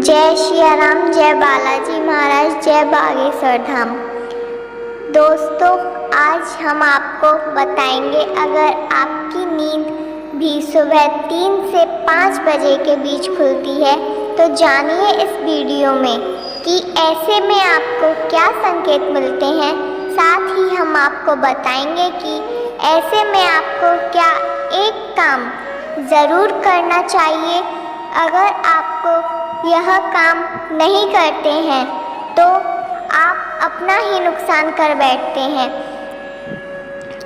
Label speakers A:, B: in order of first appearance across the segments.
A: जय सिया राम, जय बालाजी महाराज, जय बागेश्वर धाम। दोस्तों, आज हम आपको बताएंगे, अगर आपकी नींद भी सुबह 3 से 5 बजे के बीच खुलती है तो जानिए इस वीडियो में कि ऐसे में आपको क्या संकेत मिलते हैं। साथ ही हम आपको बताएंगे कि ऐसे में आपको क्या एक काम ज़रूर करना चाहिए। अगर आपको यह काम नहीं करते हैं तो आप अपना ही नुकसान कर बैठते हैं।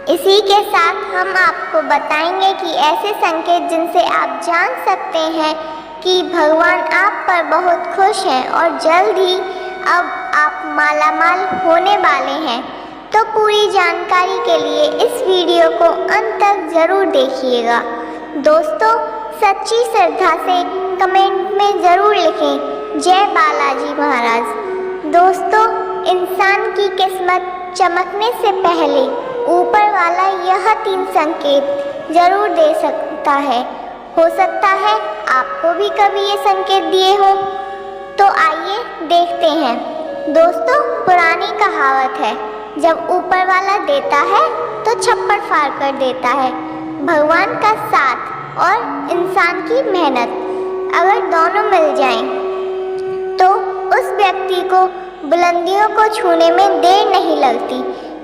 A: इसी के साथ हम आपको बताएंगे कि ऐसे संकेत जिनसे आप जान सकते हैं कि भगवान आप पर बहुत खुश हैं और जल्द ही अब आप मालामाल होने वाले हैं। तो पूरी जानकारी के लिए इस वीडियो को अंत तक ज़रूर देखिएगा। दोस्तों, सच्ची श्रद्धा से कमेंट में ज़रूर लिखें जय बालाजी महाराज। दोस्तों, इंसान की किस्मत चमकने से पहले ऊपर वाला यह 3 संकेत ज़रूर दे सकता है। हो सकता है आपको भी कभी ये संकेत दिए हो। तो आइए देखते हैं। दोस्तों, पुरानी कहावत है, जब ऊपर वाला देता है तो छप्पड़ फाड़ कर देता है। भगवान का साथ और इंसान की मेहनत अगर दोनों मिल जाएं, तो उस व्यक्ति को बुलंदियों को छूने में देर नहीं लगती।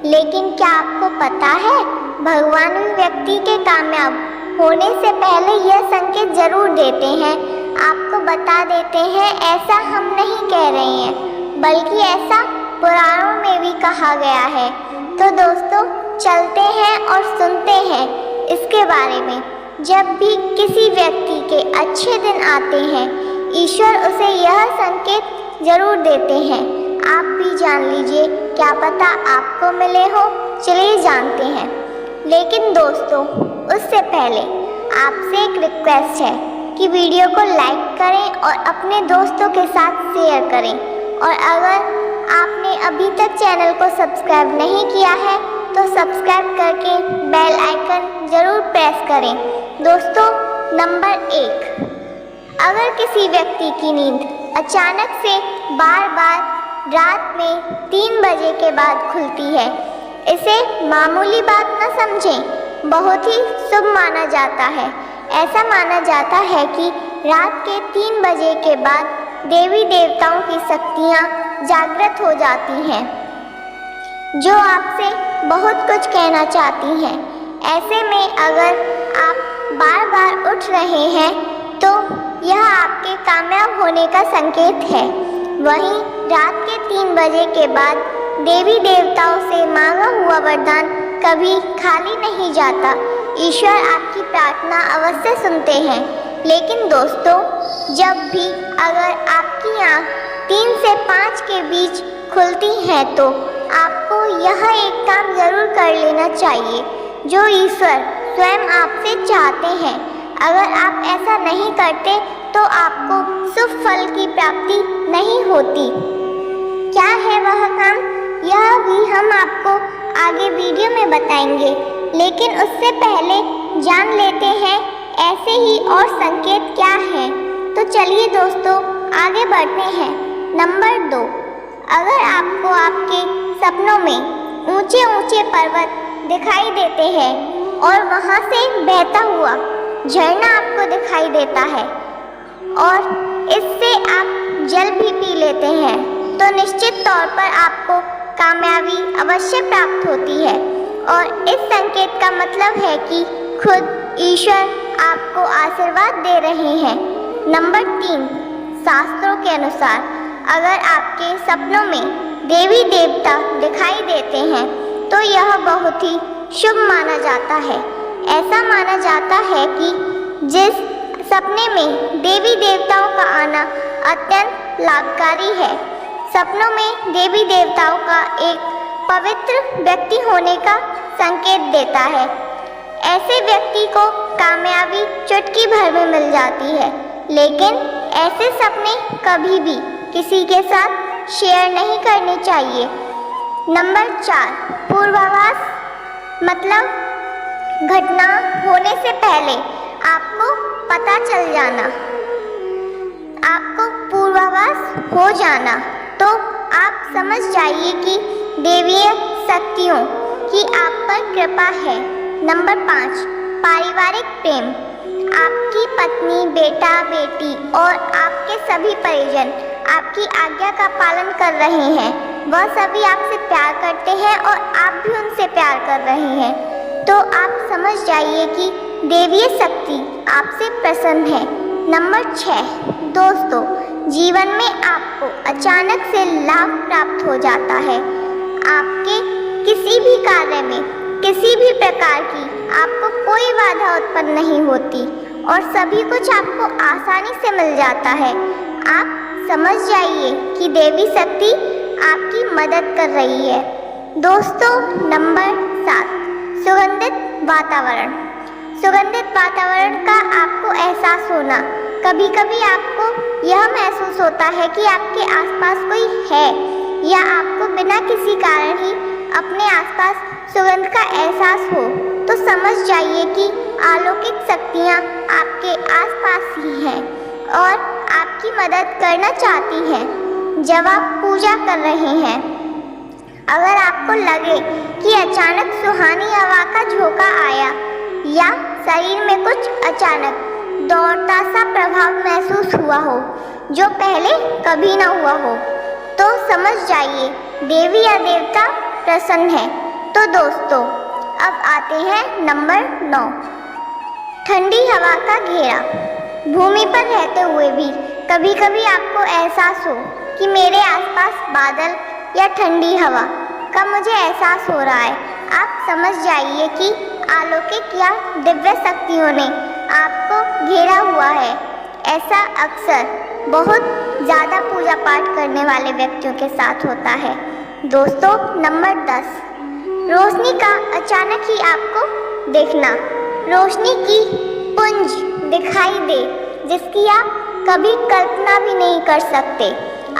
A: लेकिन क्या आपको पता है, भगवान भी व्यक्ति के कामयाब होने से पहले यह संकेत जरूर देते हैं। आपको बता देते हैं, ऐसा हम नहीं कह रहे हैं, बल्कि ऐसा पुराणों में भी कहा गया है। तो दोस्तों, चलते हैं और सुनते हैं इसके बारे में। जब भी किसी व्यक्ति के अच्छे दिन आते हैं, ईश्वर उसे यह संकेत जरूर देते हैं। आप भी जान लीजिए, क्या पता आपको मिले हो। चलिए जानते हैं। लेकिन दोस्तों, उससे पहले आपसे एक रिक्वेस्ट है कि वीडियो को लाइक करें और अपने दोस्तों के साथ शेयर करें। और अगर आपने अभी तक चैनल को सब्सक्राइब नहीं किया है तो सब्सक्राइब करके बेल आइकन ज़रूर प्रेस करें। दोस्तों, नंबर 1, अगर किसी व्यक्ति की नींद अचानक से बार बार रात में 3 बजे के बाद खुलती है, इसे मामूली बात न समझें, बहुत ही शुभ माना जाता है। ऐसा माना जाता है कि रात के 3 बजे के बाद देवी देवताओं की शक्तियाँ जागृत हो जाती हैं, जो आपसे बहुत कुछ कहना चाहती हैं। ऐसे में अगर आप बार बार उठ रहे हैं तो यह आपके कामयाब होने का संकेत है। वहीं रात के 3 बजे के बाद देवी देवताओं से मांगा हुआ वरदान कभी खाली नहीं जाता। ईश्वर आपकी प्रार्थना अवश्य सुनते हैं। लेकिन दोस्तों, जब भी अगर आपकी आँख 3 से 5 के बीच खुलती है तो आपको यह एक काम ज़रूर कर लेना चाहिए जो ईश्वर स्वयं आपसे चाहते हैं। अगर आप ऐसा नहीं करते तो आपको शुभ फल की प्राप्ति नहीं होती। क्या है वह काम, यह भी हम आपको आगे वीडियो में बताएंगे। लेकिन उससे पहले जान लेते हैं ऐसे ही और संकेत क्या हैं। तो चलिए दोस्तों, आगे बढ़ते हैं। नंबर 2, अगर आपको आपके सपनों में ऊंचे ऊंचे पर्वत दिखाई देते हैं और वहां से बहता हुआ झरना आपको दिखाई देता है और इससे आप जल भी पी लेते हैं, तो निश्चित तौर पर आपको कामयाबी अवश्य प्राप्त होती है। और इस संकेत का मतलब है कि खुद ईश्वर आपको आशीर्वाद दे रहे हैं। नंबर 3, शास्त्रों के अनुसार अगर आपके सपनों में देवी देवता दिखाई देते हैं तो यह बहुत ही शुभ माना जाता है। ऐसा माना जाता है कि जिस सपने में देवी देवताओं का आना अत्यंत लाभकारी है, सपनों में देवी देवताओं का एक पवित्र व्यक्ति होने का संकेत देता है। ऐसे व्यक्ति को कामयाबी चुटकी भर में मिल जाती है। लेकिन ऐसे सपने कभी भी किसी के साथ शेयर नहीं करने चाहिए। नंबर 4, पूर्वाभास मतलब घटना होने से पहले आपको पता चल जाना। आपको पूर्व पूर्वाभास हो जाना, तो आप समझ जाइए कि देवीय शक्तियों की आप पर कृपा है। नंबर 5, पारिवारिक प्रेम। आपकी पत्नी, बेटा, बेटी और आपके सभी परिजन आपकी आज्ञा का पालन कर रहे हैं। वह सभी आपसे प्यार करते हैं और आप भी उनसे प्यार कर रहे हैं। तो आप समझ जाइए कि देवीय शक्ति आपसे प्रसन्न है। नंबर 6, दोस्तों, जीवन में आपको अचानक से लाभ प्राप्त हो जाता है। आपके किसी भी कार्य में किसी भी प्रकार की आपको कोई बाधा उत्पन्न नहीं होती और सभी कुछ आपको आसानी से मिल जाता है। आप समझ जाइए कि देवी शक्ति आपकी मदद कर रही है। दोस्तों, नंबर 7, सुगंधित वातावरण। सुगंधित वातावरण का आपको एहसास होना। कभी कभी आपको यह महसूस होता है कि आपके आसपास कोई है या आपको बिना किसी कारण ही अपने आसपास सुगंध का एहसास हो, तो समझ जाइए कि अलौकिक शक्तियाँ आपके आसपास ही हैं और आपकी मदद करना चाहती हैं। जब आप पूजा कर रहे हैं, अगर आपको लगे कि अचानक सुहानी हवा का झोंका आया या शरीर में कुछ अचानक दौड़ता सा प्रभाव महसूस हुआ हो जो पहले कभी न हुआ हो, तो समझ जाइए देवी या देवता प्रसन्न है। तो दोस्तों, अब आते हैं नंबर 9, ठंडी हवा का घेरा। भूमि पर रहते हुए भी कभी कभी आपको एहसास हो कि मेरे आसपास बादल या ठंडी हवा का मुझे एहसास हो रहा है। आप समझ जाइए कि अलौकिक या दिव्य शक्तियों ने आपको घेरा हुआ है। ऐसा अक्सर बहुत ज़्यादा पूजा पाठ करने वाले व्यक्तियों के साथ होता है। दोस्तों, नंबर 10, रोशनी का अचानक ही आपको देखना। रोशनी की पुंज दिखाई दे जिसकी आप कभी कल्पना भी नहीं कर सकते।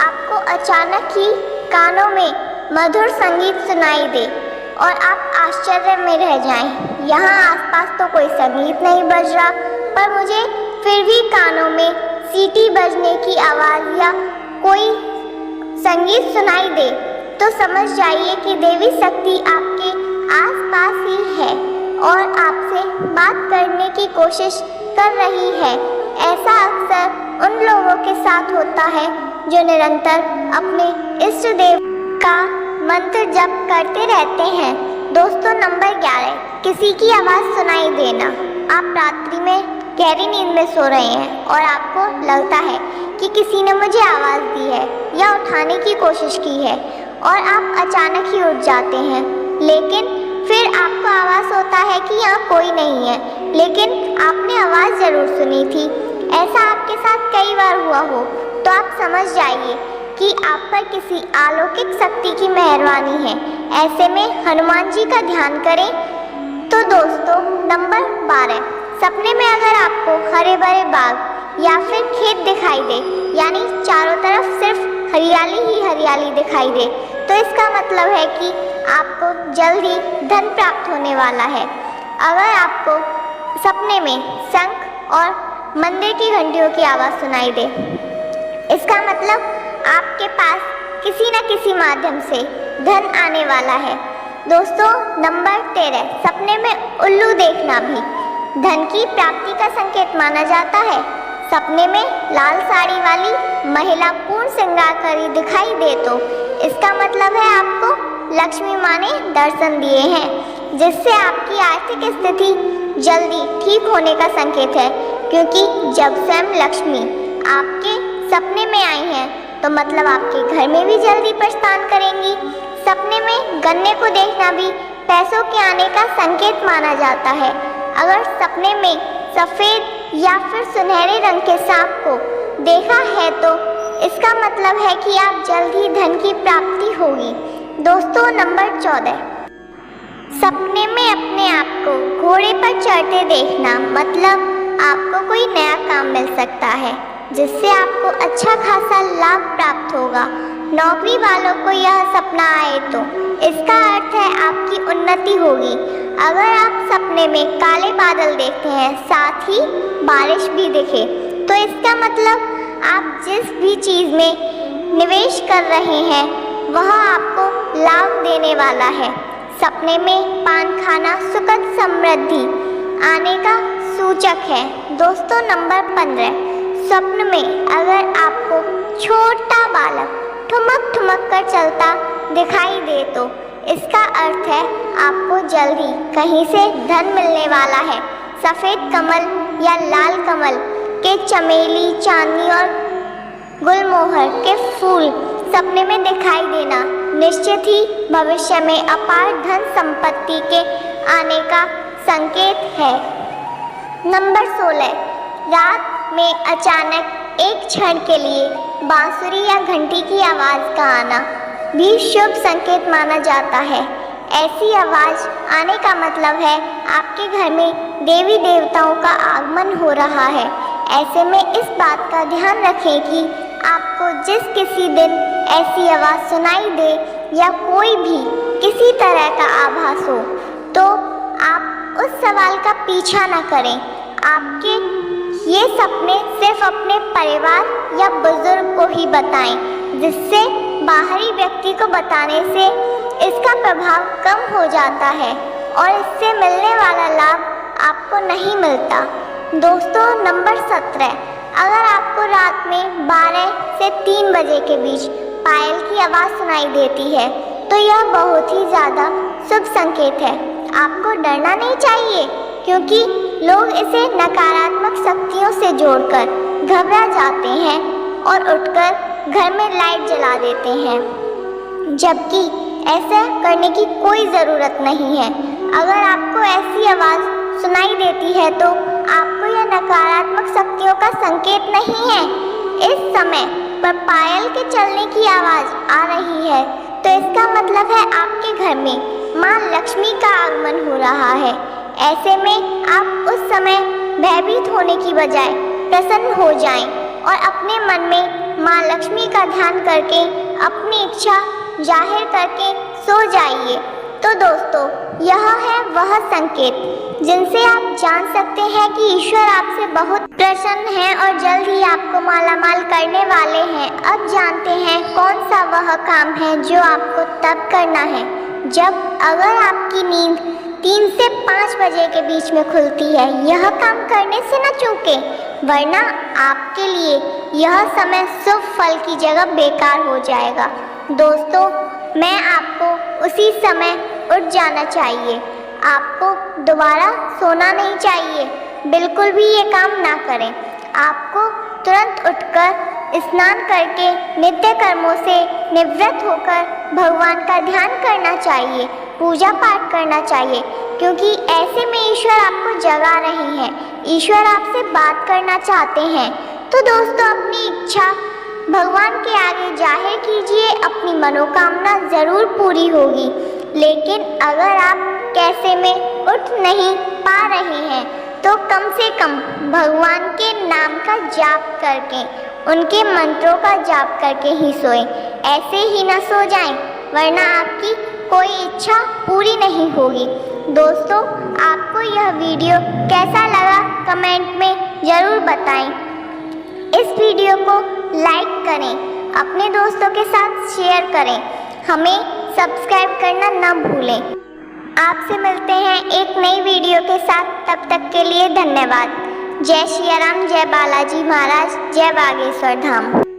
A: आपको अचानक ही कानों में मधुर संगीत सुनाई दे और आप आश्चर्य में रह जाएं। यहाँ आसपास तो कोई संगीत नहीं बज रहा, पर मुझे फिर भी कानों में सीटी बजने की आवाज़ या कोई संगीत सुनाई दे, तो समझ जाइए कि देवी शक्ति आपके आसपास ही है और आपसे बात करने की कोशिश कर रही है। ऐसा अक्सर उन लोगों के साथ होता है जो निरंतर अपने इष्ट देव का मंत्र जप करते रहते हैं। दोस्तों, नंबर 11, किसी की आवाज़ सुनाई देना। आप रात्रि में गहरी नींद में सो रहे हैं और आपको लगता है कि किसी ने मुझे आवाज़ दी है या उठाने की कोशिश की है और आप अचानक ही उठ जाते हैं, लेकिन फिर आपको आवाज़ होता है कि यहाँ कोई नहीं है, लेकिन आपने आवाज़ ज़रूर सुनी थी। ऐसा आपके साथ कई बार हुआ हो, तो आप समझ जाइए कि आप पर किसी अलौकिक शक्ति की मेहरबानी है। ऐसे में हनुमान जी का ध्यान करें। तो दोस्तों, नंबर 12, सपने में अगर आपको हरे भरे बाग या फिर खेत दिखाई दे, यानी चारों तरफ सिर्फ हरियाली ही हरियाली दिखाई दे, तो इसका मतलब है कि आपको जल्दी धन प्राप्त होने वाला है। अगर आपको सपने में शंख और मंदिर की घंटियों की आवाज़ सुनाई दे, इसका मतलब आपके पास किसी न किसी माध्यम से धन आने वाला है। दोस्तों, नंबर 13, सपने में उल्लू देखना भी धन की प्राप्ति का संकेत माना जाता है। सपने में लाल साड़ी वाली महिला पूर्ण श्रृंगार करी दिखाई दे तो इसका मतलब है आपको लक्ष्मी माँ ने दर्शन दिए हैं, जिससे आपकी आर्थिक स्थिति जल्दी ठीक होने का संकेत है। क्योंकि जब स्वयं लक्ष्मी आपके सपने में आई हैं, तो मतलब आपके घर में भी जल्दी प्रस्थान करेंगी। सपने में गन्ने को देखना भी पैसों के आने का संकेत माना जाता है। अगर सपने में सफ़ेद या फिर सुनहरे रंग के सांप को देखा है, तो इसका मतलब है कि आप जल्द ही धन की प्राप्ति होगी। दोस्तों, नंबर 14, सपने में अपने आप को घोड़े पर चढ़ते देखना, मतलब आपको कोई नया काम मिल सकता है जिससे आपको अच्छा खासा लाभ प्राप्त होगा। नौकरी वालों को यह सपना आए तो इसका अर्थ है आपकी उन्नति होगी। अगर आप सपने में काले बादल देखते हैं, साथ ही बारिश भी दिखे, तो इसका मतलब आप जिस भी चीज़ में निवेश कर रहे हैं वह आपको लाभ देने वाला है। सपने में पान खाना सुखद समृद्धि आने का सूचक है। दोस्तों नंबर 15, स्वप्न में अगर आपको छोटा बालक ठुमक ठुमक कर चलता दिखाई दे तो इसका अर्थ है आपको जल्दी कहीं से धन मिलने वाला है। सफ़ेद कमल या लाल कमल के चमेली, चांदनी और गुलमोहर के फूल सपने में दिखाई देना निश्चित ही भविष्य में अपार धन संपत्ति के आने का संकेत है। नंबर 16, रात में अचानक एक क्षण के लिए बांसुरी या घंटी की आवाज़ का आना भी शुभ संकेत माना जाता है। ऐसी आवाज़ आने का मतलब है आपके घर में देवी देवताओं का आगमन हो रहा है। ऐसे में इस बात का ध्यान रखें कि आपको जिस किसी दिन ऐसी आवाज़ सुनाई दे या कोई भी किसी तरह का आभास हो तो आप उस सवाल का पीछा न करें। आपके ये सपने सिर्फ अपने परिवार या बुजुर्ग को ही बताएं, जिससे बाहरी व्यक्ति को बताने से इसका प्रभाव कम हो जाता है और इससे मिलने वाला लाभ आपको नहीं मिलता। दोस्तों नंबर 17, अगर आपको रात में 12 से 3 बजे के बीच पायल की आवाज़ सुनाई देती है तो यह बहुत ही ज़्यादा शुभ संकेत है। आपको डरना नहीं चाहिए क्योंकि लोग इसे नकारात्मक शक्तियों से जोड़कर घबरा जाते हैं और उठकर घर में लाइट जला देते हैं, जबकि ऐसा करने की कोई ज़रूरत नहीं है। अगर आपको ऐसी आवाज़ सुनाई देती है तो आपको यह नकारात्मक शक्तियों का संकेत नहीं है। इस समय पर पायल के चलने की आवाज़ आ रही है तो इसका मतलब है आपके घर में माँ लक्ष्मी का आगमन हो रहा है। ऐसे में आप उस समय भयभीत होने की बजाय प्रसन्न हो जाएं और अपने मन में माँ लक्ष्मी का ध्यान करके अपनी इच्छा जाहिर करके सो जाइए। तो दोस्तों यह है वह संकेत जिनसे आप जान सकते हैं कि ईश्वर आपसे बहुत प्रसन्न है और जल्द ही आपको मालामाल करने वाले हैं। अब जानते हैं कौन सा वह काम है जो आपको तब करना है जब अगर आपकी नींद 3 से 5 बजे के बीच में खुलती है। यह काम करने से न चूकें, वरना आपके लिए यह समय शुभ फल की जगह बेकार हो जाएगा। दोस्तों मैं आपको उसी समय उठ जाना चाहिए। आपको दोबारा सोना नहीं चाहिए, बिल्कुल भी ये काम ना करें। आपको तुरंत उठकर स्नान करके नित्य कर्मों से निवृत्त होकर भगवान का ध्यान करना चाहिए, पूजा पाठ करना चाहिए, क्योंकि ऐसे में ईश्वर आपको जगा रहे हैं, ईश्वर आपसे बात करना चाहते हैं। तो दोस्तों अपनी इच्छा भगवान के आगे जाहिर कीजिए, अपनी मनोकामना ज़रूर पूरी होगी। लेकिन अगर आप कैसे में उठ नहीं पा रहे हैं तो कम से कम भगवान के नाम का जाप करके, उनके मंत्रों का जाप करके ही सोएं। ऐसे ही ना सो जाएं, वरना आपकी कोई इच्छा पूरी नहीं होगी। दोस्तों आपको यह वीडियो कैसा लगा कमेंट में ज़रूर बताएं। इस वीडियो को लाइक करें, अपने दोस्तों के साथ शेयर करें, हमें सब्सक्राइब करना न भूलें। आपसे मिलते हैं एक नई वीडियो के साथ, तब तक के लिए धन्यवाद। जय श्री राम, जय बालाजी महाराज, जय बागेश्वर धाम।